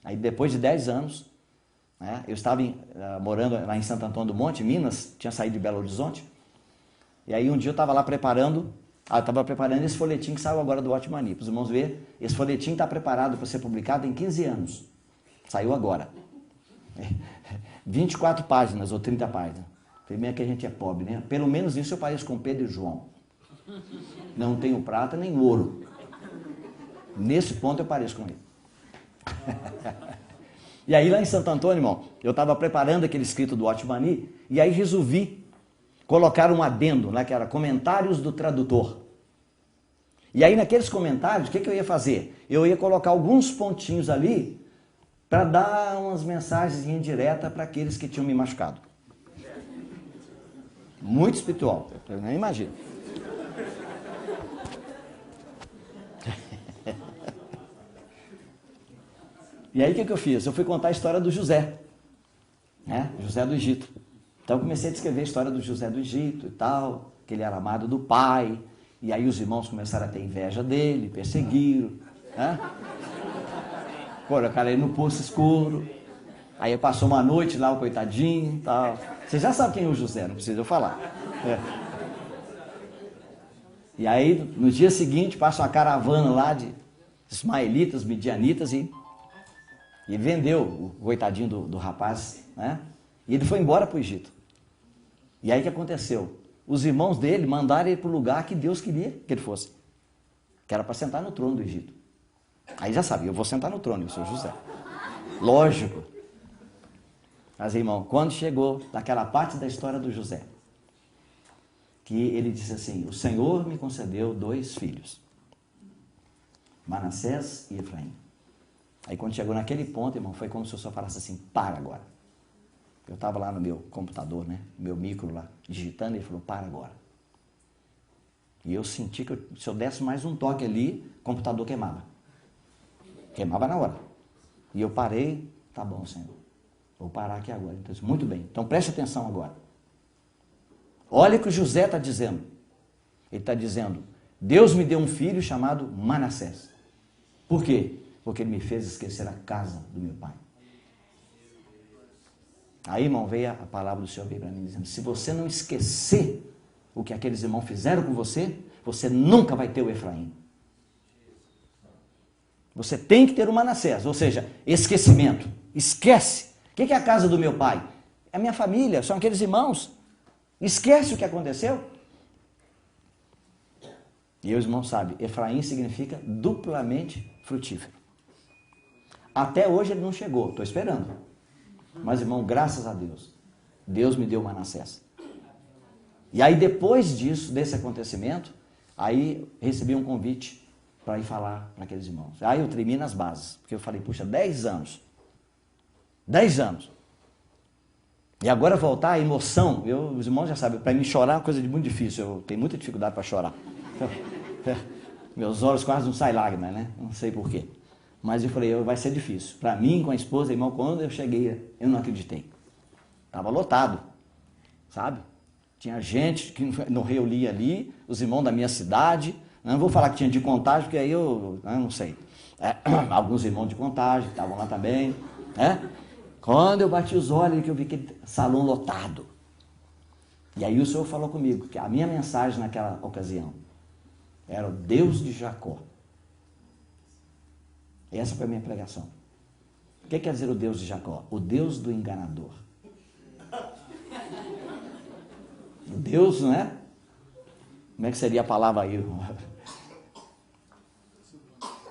Aí depois de 10 anos, né, eu estava morando lá em Santo Antônio do Monte, Minas, tinha saído de Belo Horizonte, e aí um dia eu estava lá preparando esse folhetim que saiu agora do Watchmani. Para os irmãos verem, esse folhetim está preparado para ser publicado em 15 anos. Saiu agora. 24 páginas ou 30 páginas. Primeiro que a gente é pobre, né? Pelo menos isso eu pareço com Pedro e João. Não tenho prata nem ouro. Nesse ponto eu pareço com ele. E aí lá em Santo Antônio, irmão, eu estava preparando aquele escrito do Watchmani e aí resolvi colocar um adendo, né, que era comentários do tradutor. E aí naqueles comentários, o que eu ia fazer? Eu ia colocar alguns pontinhos ali para dar umas mensagens indiretas para aqueles que tinham me machucado. Muito espiritual, eu nem imagino. E aí o que eu fiz? Eu fui contar a história do José, né? José do Egito. Então eu comecei a descrever a história do José do Egito e tal, que ele era amado do pai, e aí os irmãos começaram a ter inveja dele, perseguiram, né? Colocaram ele no poço escuro, aí passou uma noite lá, o coitadinho e tal. Você já sabe quem é o José, não precisa eu falar. E aí, no dia seguinte, passa uma caravana lá de ismaelitas, midianitas e vendeu o coitadinho do rapaz, né? E ele foi embora para o Egito. E aí o que aconteceu? Os irmãos dele mandaram ele para o lugar que Deus queria que ele fosse. Que era para sentar no trono do Egito. Aí já sabe, eu vou sentar no trono, eu sou José. Lógico. Mas, irmão, quando chegou naquela parte da história do José, que ele disse assim, o Senhor me concedeu 2 filhos, Manassés e Efraim. Aí quando chegou naquele ponto, irmão, foi como se o senhor falasse assim, para agora. Eu estava lá no meu computador, né, meu micro lá, digitando, e ele falou, para agora. E eu senti que se eu desse mais um toque ali, o computador queimava. Queimava na hora. E eu parei, tá bom, Senhor, vou parar aqui agora. Então, muito bem, então preste atenção agora. Olha o que o José está dizendo. Ele está dizendo, Deus me deu um filho chamado Manassés. Por quê? Porque ele me fez esquecer a casa do meu pai. Aí, irmão, veio a palavra do Senhor veio para mim dizendo, se você não esquecer o que aqueles irmãos fizeram com você, você nunca vai ter o Efraim. Você tem que ter o Manassés, ou seja, esquecimento. Esquece. O que é a casa do meu pai? É a minha família, são aqueles irmãos. Esquece o que aconteceu. E os irmãos sabem, Efraim significa duplamente frutífero. Até hoje ele não chegou, estou esperando. Mas, irmão, graças a Deus, Deus me deu Manassés. E aí, depois disso, desse acontecimento, aí recebi um convite para ir falar para aqueles irmãos. Aí eu tremi nas bases, porque eu falei, puxa, 10 anos. 10 anos. E agora voltar a emoção, os irmãos já sabem, para mim chorar é uma coisa muito difícil, eu tenho muita dificuldade para chorar. Meus olhos quase não saem lágrimas, né? Não sei porquê. Mas eu falei, vai ser difícil. Para mim, com a esposa, irmão, quando eu cheguei, eu não acreditei. Estava lotado, sabe? Tinha gente que não reunia ali, os irmãos da minha cidade. Não vou falar que tinha de Contagem, porque aí eu não sei. Alguns irmãos de Contagem estavam lá também. Quando eu bati os olhos, que eu vi aquele salão lotado. E aí o Senhor falou comigo, que a minha mensagem naquela ocasião era o Deus de Jacó. Essa foi a minha pregação. O que quer dizer o Deus de Jacó? O Deus do enganador. O Deus, não é? Como é que seria a palavra aí?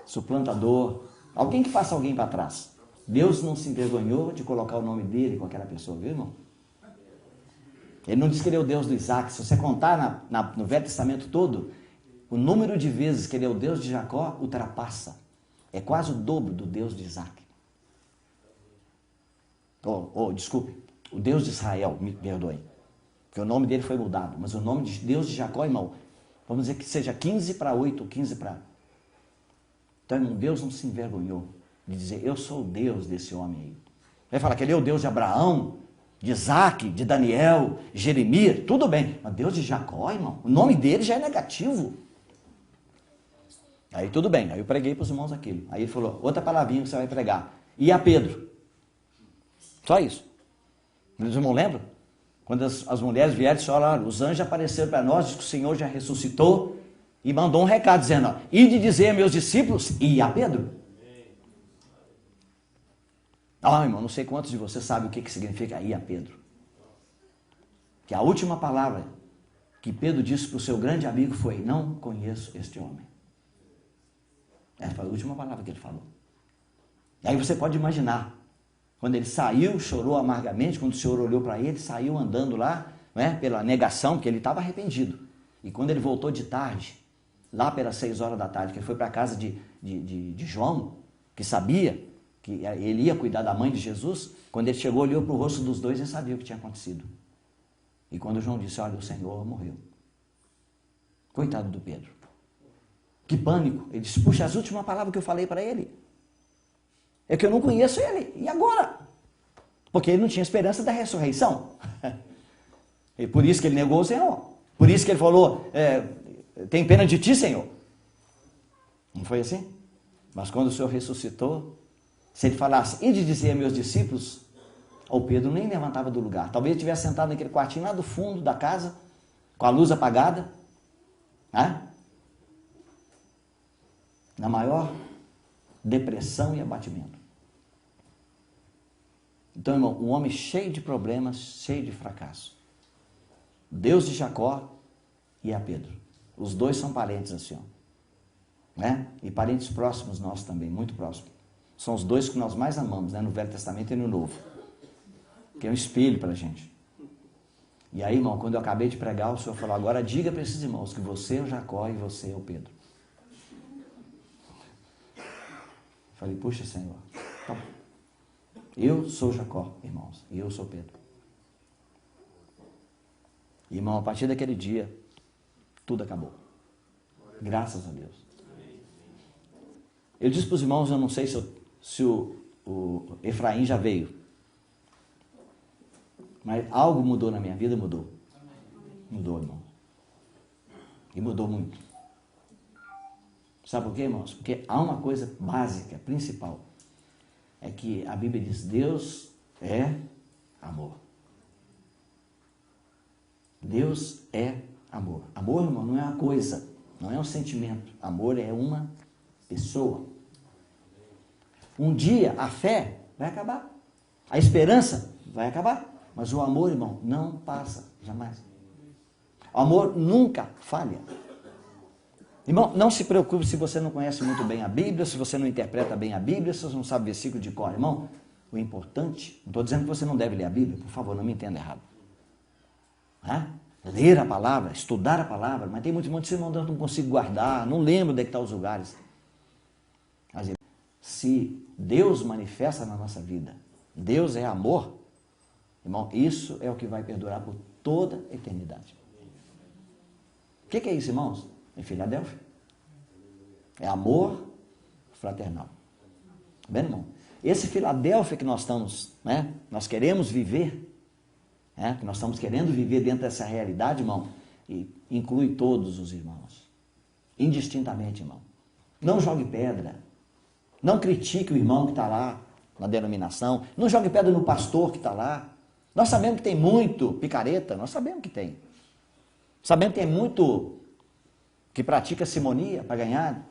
Suplantador. Alguém que passa alguém para trás. Deus não se envergonhou de colocar o nome dele com aquela pessoa, viu, irmão? Ele não disse que ele é o Deus do Isaac. Se você contar no Velho Testamento todo, o número de vezes que ele é o Deus de Jacó ultrapassa. É quase o dobro do Deus de Isaac. Desculpe, o Deus de Israel, me perdoe. Porque o nome dele foi mudado. Mas o nome de Deus de Jacó, irmão, vamos dizer que seja 15 para 8, 15 para... Então, irmão, Deus não se envergonhou de dizer, eu sou o Deus desse homem aí. Vai falar que ele é o Deus de Abraão, de Isaac, de Daniel, Jeremias, tudo bem. Mas Deus de Jacó, irmão, o nome dele já é negativo. Aí tudo bem, aí eu preguei para os irmãos aquilo. Aí ele falou, outra palavrinha que você vai pregar. e a Pedro. Só isso. Meus irmãos lembram? Quando as mulheres vieram e disseram, olha, os anjos apareceram para nós, diz que o Senhor já ressuscitou, e mandou um recado dizendo, ide dizer a meus discípulos e a Pedro. Irmão, não sei quantos de vocês sabem o que significa ir a Pedro. Que a última palavra que Pedro disse para o seu grande amigo foi, não conheço este homem. Essa foi a última palavra que ele falou. E aí você pode imaginar, quando ele saiu, chorou amargamente, quando o Senhor olhou para ele, saiu andando lá, né, pela negação, porque ele estava arrependido. E quando ele voltou de tarde, lá pelas 6 horas da tarde, que ele foi para a casa de João, que sabia que ele ia cuidar da mãe de Jesus, quando ele chegou, olhou para o rosto dos dois e sabia o que tinha acontecido. E quando João disse, olha, o Senhor morreu. Coitado do Pedro. Que pânico. Ele disse, puxa, as últimas palavras que eu falei para ele é que eu não conheço ele. E agora? Porque ele não tinha esperança da ressurreição. E por isso que ele negou o Senhor. Por isso que ele falou, tem pena de ti, Senhor. Não foi assim? Mas quando o Senhor ressuscitou, se ele falasse, ide dizer a meus discípulos, o Pedro nem levantava do lugar. Talvez ele estivesse sentado naquele quartinho lá do fundo da casa, com a luz apagada, né? Na maior depressão e abatimento. Então, irmão, um homem cheio de problemas, cheio de fracasso. Deus de Jacó e a Pedro. Os dois são parentes assim, ó, né? E parentes próximos nossos também, muito próximos. São os dois que nós mais amamos, né? No Velho Testamento e no Novo. Que é um espelho para a gente. E aí, irmão, quando eu acabei de pregar, o Senhor falou, agora diga para esses irmãos que você é o Jacó e você é o Pedro. Falei, puxa, Senhor, então, eu sou Jacó, irmãos, e eu sou Pedro. Irmão, a partir daquele dia, tudo acabou. Graças a Deus. Eu disse para os irmãos, eu não sei se o Efraim já veio. Mas algo mudou na minha vida, mudou. Mudou, irmão. E mudou muito. Sabe por quê, irmãos? Porque há uma coisa básica, principal. É que a Bíblia diz, Deus é amor. Deus é amor. Amor, irmão, não é uma coisa, não é um sentimento. Amor é uma pessoa. Um dia a fé vai acabar. A esperança vai acabar. Mas o amor, irmão, não passa, jamais. O amor nunca falha. Irmão, não se preocupe se você não conhece muito bem a Bíblia, se você não interpreta bem a Bíblia, se você não sabe versículo de cor, irmão. O importante, não estou dizendo que você não deve ler a Bíblia, por favor, não me entenda errado. Ler a palavra, estudar a palavra, mas tem muitos irmãos que eu não consigo guardar, não lembro onde é que estão os lugares. Mas, se Deus manifesta na nossa vida, Deus é amor, irmão, isso é o que vai perdurar por toda a eternidade. O que é isso, irmãos? Em Filadélfia. É amor fraternal. Tá vendo, irmão? Esse Filadélfia que nós estamos, né? Nós queremos viver, né? Que nós estamos querendo viver dentro dessa realidade, irmão, e inclui todos os irmãos. Indistintamente, irmão. Não jogue pedra. Não critique o irmão que está lá na denominação. Não jogue pedra no pastor que está lá. Nós sabemos que tem muito picareta, nós sabemos que tem. Sabemos que tem muito que pratica simonia para ganhar.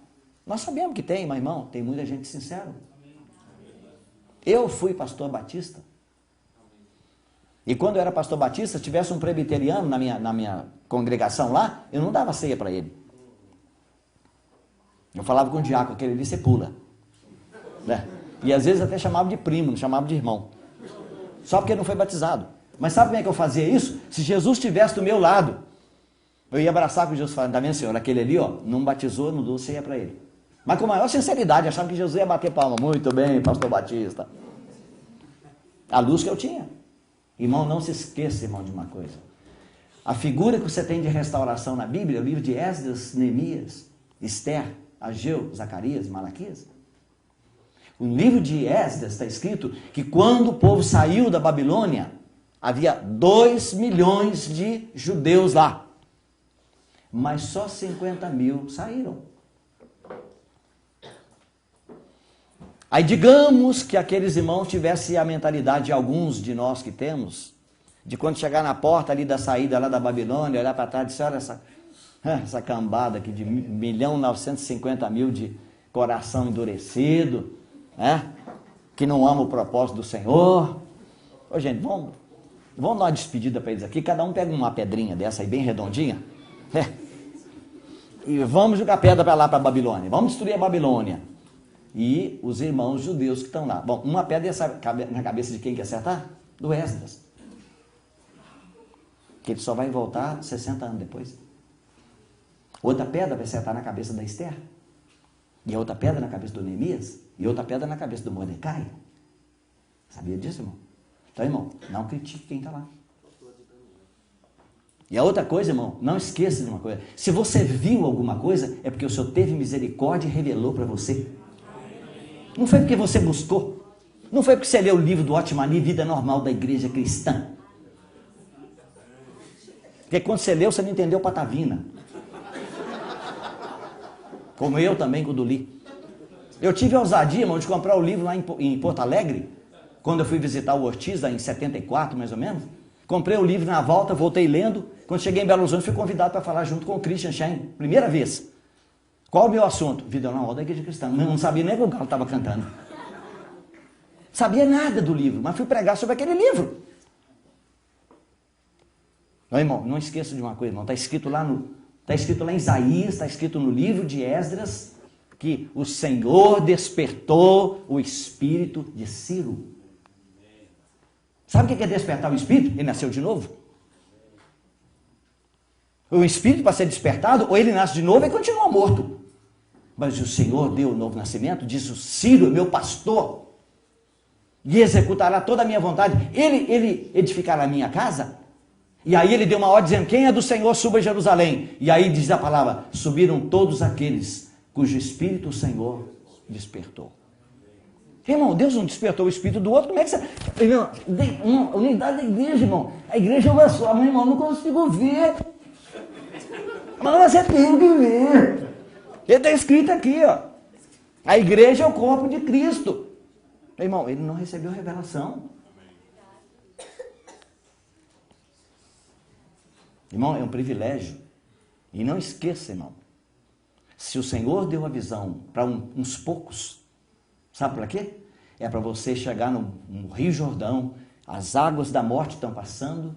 Nós sabemos que tem, mas irmão, tem muita gente sincera. Eu fui pastor batista. E quando eu era pastor batista, se tivesse um presbiteriano na minha congregação lá, eu não dava ceia para ele. Eu falava com o diácono, aquele ali você pula. Né? E às vezes até chamava de primo, não chamava de irmão. Só porque não foi batizado. Mas sabe como é que eu fazia isso? Se Jesus estivesse do meu lado, eu ia abraçar com Jesus, falando, tá vendo, Senhor, aquele ali, ó, não batizou, não dou ceia para ele. Mas com a maior sinceridade, achava que Jesus ia bater palma. Muito bem, pastor Batista. A luz que eu tinha. Irmão, não se esqueça, irmão, de uma coisa. A figura que você tem de restauração na Bíblia, o livro de Esdras, Neemias, Esther, Ageu, Zacarias e Malaquias. No livro de Esdras está escrito que quando o povo saiu da Babilônia, havia 2 milhões de judeus lá. Mas só 50 mil saíram. Aí digamos que aqueles irmãos tivessem a mentalidade de alguns de nós que temos, de quando chegar na porta ali da saída lá da Babilônia, olhar para trás e dizer, olha essa cambada aqui de 1.950.000 de coração endurecido, né? Que não ama o propósito do Senhor. Ô gente, vamos dar uma despedida para eles aqui, cada um pega uma pedrinha dessa aí bem redondinha, e vamos jogar pedra para lá, para a Babilônia, vamos destruir a Babilônia. E os irmãos judeus que estão lá. Bom, uma pedra ia na cabeça de quem quer acertar? Do Esdras. Que ele só vai voltar 60 anos depois. Outra pedra vai acertar na cabeça da Esther. E outra pedra na cabeça do Neemias. E outra pedra na cabeça do Mordecai. Sabia disso, irmão? Então, irmão, não critique quem está lá. E a outra coisa, irmão, não esqueça de uma coisa. Se você viu alguma coisa, é porque o Senhor teve misericórdia e revelou para você. Não foi porque você buscou. Não foi porque você leu o livro do Otmani, Vida Normal da Igreja Cristã. Porque quando você leu, você não entendeu patavina. Como eu também, quando li. Eu tive a ousadia, irmão, de comprar o livro lá em Porto Alegre, quando eu fui visitar o Ortiz, lá em 74, mais ou menos. Comprei o livro na volta, voltei lendo. Quando cheguei em Belo Horizonte, fui convidado para falar junto com o Christian Schein. Primeira vez. Qual o meu assunto? Vida Normal da Igreja Cristã. Eu não sabia nem que o galo estava cantando. Sabia nada do livro, mas fui pregar sobre aquele livro. Não, irmão, não esqueça de uma coisa, irmão. Está escrito lá em Isaías, está escrito no livro de Esdras, que o Senhor despertou o espírito de Ciro. Sabe o que é despertar o espírito? Ele nasceu de novo. O espírito, para ser despertado, ou ele nasce de novo e continua morto. Mas o Senhor deu o novo nascimento, diz o Ciro, meu pastor, e executará toda a minha vontade. Ele edificará a minha casa. E aí ele deu uma ordem dizendo, quem é do Senhor suba a Jerusalém. E aí diz a palavra, subiram todos aqueles cujo espírito o Senhor despertou. Irmão, Deus não despertou o espírito do outro, como é que você... Irmão, uma unidade da igreja, irmão. A igreja é uma só, mas irmão, não consigo ver. Mas você tem que ver. Ele está escrito aqui, ó. A igreja é o corpo de Cristo. Irmão, ele não recebeu revelação. Irmão, é um privilégio. E não esqueça, irmão. Se o Senhor deu a visão para uns poucos, sabe para quê? É para você chegar no Rio Jordão, as águas da morte estão passando.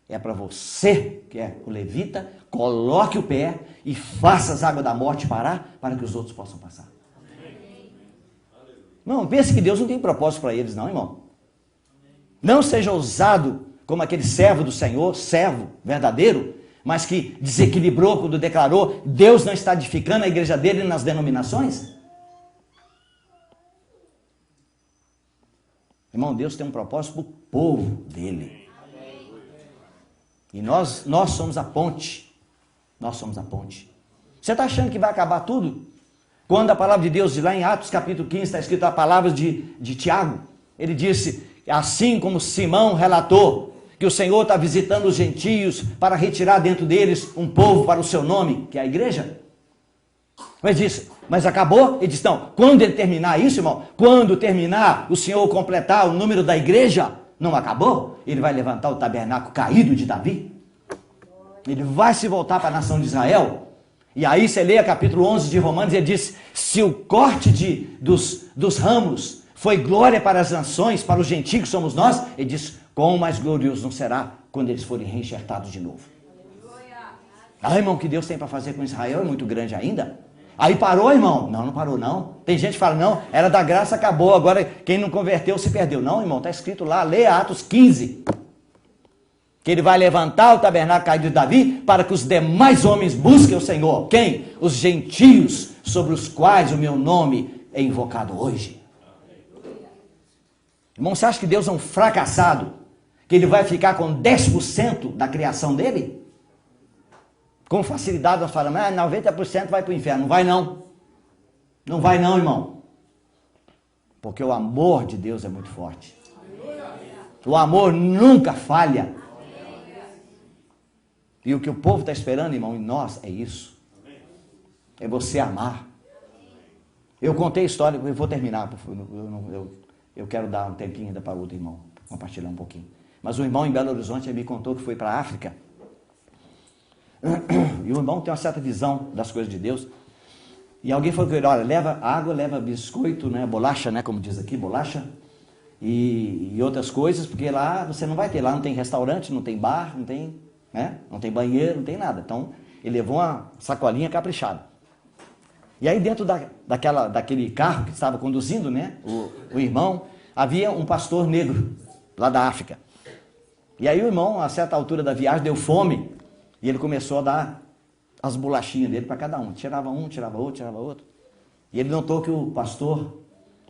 É para você, que é o levita, coloque o pé e faça as águas da morte parar, para que os outros possam passar. Não, pense que Deus não tem propósito para eles não, irmão. Não seja ousado como aquele servo do Senhor, servo verdadeiro, mas que desequilibrou quando declarou, Deus não está edificando a igreja dele nas denominações. Irmão, Deus tem um propósito para o povo dele. E nós somos a ponte. Nós somos a ponte. Você está achando que vai acabar tudo? Quando a palavra de Deus, lá em Atos capítulo 15, está escrito a palavra de Tiago. Ele disse, assim como Simão relatou, que o Senhor está visitando os gentios para retirar dentro deles um povo para o seu nome, que é a igreja. Mas disse, mas acabou? Ele disse, não, quando ele terminar isso, irmão, quando terminar o Senhor completar o número da igreja, não acabou? Ele vai levantar o tabernáculo caído de Davi. Ele vai se voltar para a nação de Israel. E aí você lê o capítulo 11 de Romanos e ele diz, se o corte dos ramos foi glória para as nações, para os gentios que somos nós, ele diz, quão mais glorioso não será quando eles forem reenxertados de novo. Ah, irmão, o que Deus tem para fazer com Israel é muito grande ainda. Aí parou, irmão? Não, não parou não. Tem gente que fala, não, era da graça, acabou, agora quem não converteu se perdeu. Não, irmão, está escrito lá, lê Atos 15. Que ele vai levantar o tabernáculo caído de Davi para que os demais homens busquem o Senhor. Quem? Os gentios sobre os quais o meu nome é invocado hoje. Irmão, você acha que Deus é um fracassado? Que ele vai ficar com 10% da criação dele? Com facilidade nós falamos, 90% vai para o inferno. Não vai não. Não vai não, irmão. Porque o amor de Deus é muito forte. O amor nunca falha. E o que o povo está esperando, irmão, em nós é isso. É você amar. Eu contei a história, eu vou terminar, eu quero dar um tempinho ainda para o outro irmão, compartilhar um pouquinho. Mas o irmão em Belo Horizonte me contou que foi para a África. E o irmão tem uma certa visão das coisas de Deus. E alguém falou com ele, olha, leva água, leva biscoito, né, bolacha, né, como diz aqui, bolacha, e outras coisas, porque lá você não vai ter, lá não tem restaurante, não tem bar, não tem, né, não tem banheiro, não tem nada. Então, ele levou uma sacolinha caprichada. E aí dentro daquele carro que estava conduzindo, né, o irmão, havia um pastor negro, lá da África. E aí o irmão, a certa altura da viagem, deu fome, e ele começou a dar as bolachinhas dele para cada um. Tirava um, tirava outro, tirava outro. E ele notou que o pastor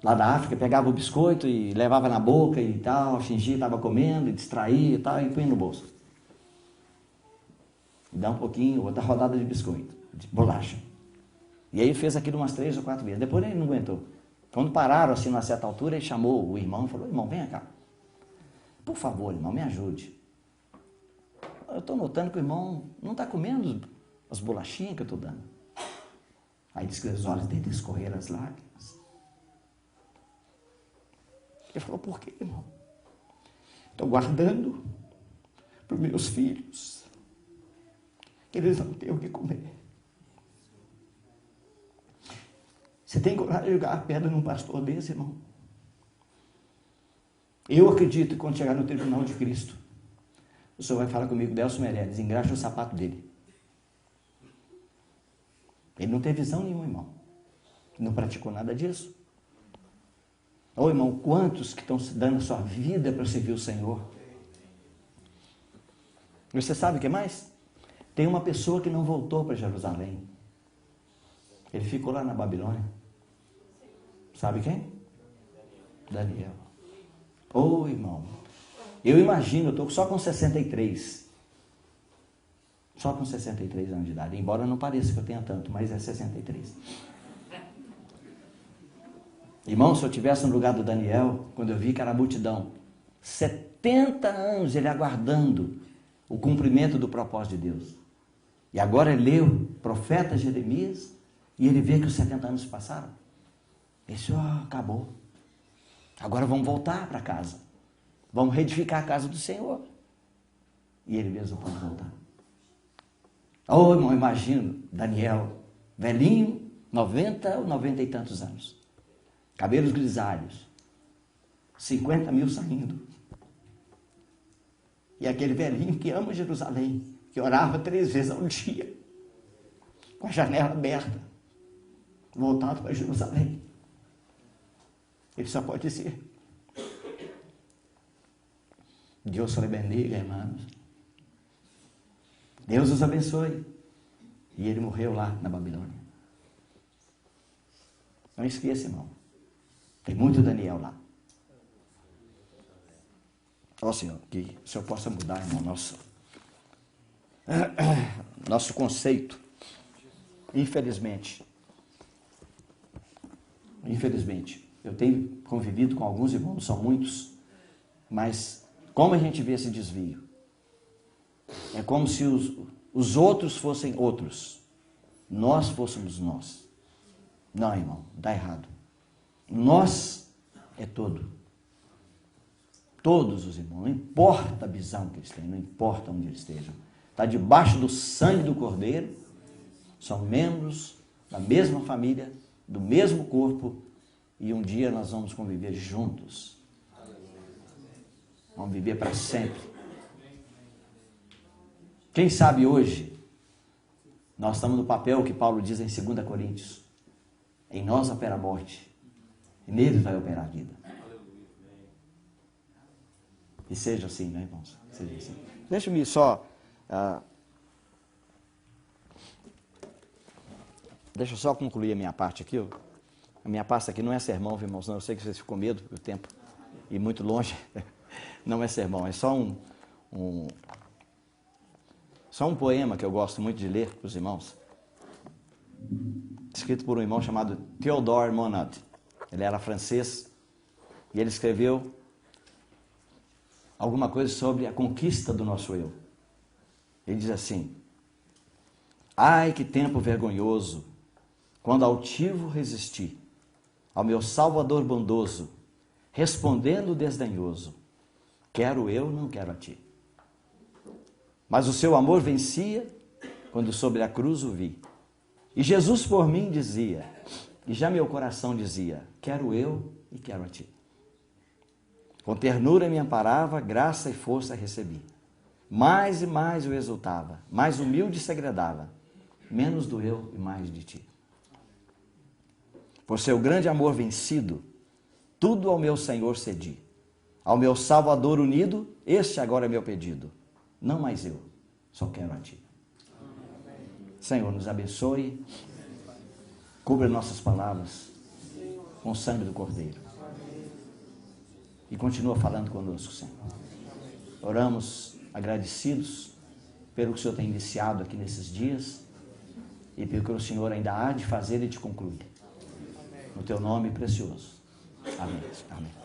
lá da África pegava o biscoito e levava na boca e tal, fingia que estava comendo, e distraía e tal, e punha no bolso. E dá um pouquinho, outra rodada de biscoito, de bolacha. E aí fez aquilo umas 3 ou 4 vezes. Depois ele não aguentou. Quando pararam assim, numa certa altura, ele chamou o irmão e falou, irmão, vem cá. Por favor, irmão, me ajude. Eu estou notando que o irmão não está comendo as bolachinhas que eu estou dando. Aí disse que os olhos dele escorreram as lágrimas. Ele falou, por quê, irmão? Estou guardando para os meus filhos. Eles não têm o que comer. Você tem coragem de jogar a pedra num pastor desse, irmão? Eu acredito que quando chegar no tribunal de Cristo, o senhor vai falar comigo, Delcio Meirelles, engraxa o sapato dele. Ele não tem visão nenhuma, irmão. Não praticou nada disso. Ô, irmão, quantos que estão dando a sua vida para servir o Senhor? E você sabe o que mais? Tem uma pessoa que não voltou para Jerusalém. Ele ficou lá na Babilônia. Sabe quem? Daniel. Ô, irmão, eu imagino, eu estou só com 63. Só com 63 anos de idade. Embora não pareça que eu tenha tanto, mas é 63. Irmão, se eu estivesse no lugar do Daniel, quando eu vi que era a multidão, 70 anos ele aguardando o cumprimento do propósito de Deus. E agora ele leu o profeta Jeremias e ele vê que os 70 anos passaram. Ele disse, acabou. Agora vamos voltar para casa. Vamos reedificar a casa do Senhor. E ele mesmo pode voltar. Oh, irmão, imagino, Daniel, velhinho, 90 ou 90 e tantos anos. Cabelos grisalhos. 50 mil saindo. E aquele velhinho que ama Jerusalém, que orava 3 vezes ao dia, com a janela aberta, voltado para Jerusalém. Ele só pode dizer, Deus lhe bendiga, irmãos. Deus os abençoe. E ele morreu lá na Babilônia. Não esqueça, irmão. Tem muito Daniel lá. Ó, Senhor, que o Senhor possa mudar, irmão, nosso conceito. Infelizmente, eu tenho convivido com alguns irmãos, não são muitos, mas como a gente vê esse desvio? É como se os outros fossem outros, nós fôssemos nós. Não, irmão, dá errado. Nós é todo. Todos os irmãos, não importa a visão que eles têm, não importa onde eles estejam. Está debaixo do sangue do Cordeiro, são membros da mesma família, do mesmo corpo, e um dia nós vamos conviver juntos. Vamos viver para sempre. Quem sabe hoje, nós estamos no papel que Paulo diz em 2 Coríntios. Em nós opera a morte, e neles vai operar a vida. E seja assim, né, irmãos? Seja assim. Deixa-me só... deixa eu só concluir a minha parte aqui. A minha parte aqui não é sermão, irmãos, não. Eu sei que vocês ficam com medo do tempo e muito longe. Não é sermão, é só um poema que eu gosto muito de ler para os irmãos. Escrito por um irmão chamado Theodore Monod. Ele era francês e ele escreveu alguma coisa sobre a conquista do nosso eu. Ele diz assim: ai, que tempo vergonhoso, quando altivo resisti ao meu Salvador bondoso, respondendo desdenhoso, quero eu, não quero a ti. Mas o seu amor vencia quando sobre a cruz o vi. E Jesus por mim dizia, e já meu coração dizia, quero eu e quero a ti. Com ternura me amparava, graça e força recebi. Mais e mais eu exultava, mais humilde se agradava, menos do eu e mais de ti. Por seu grande amor vencido, tudo ao meu Senhor cedi. Ao meu Salvador unido, este agora é meu pedido. Não mais eu, só quero a ti. Senhor, nos abençoe, cubra nossas palavras com o sangue do Cordeiro. E continua falando conosco, Senhor. Oramos agradecidos pelo que o Senhor tem iniciado aqui nesses dias e pelo que o Senhor ainda há de fazer e de concluir. No teu nome precioso. Amém. Amém.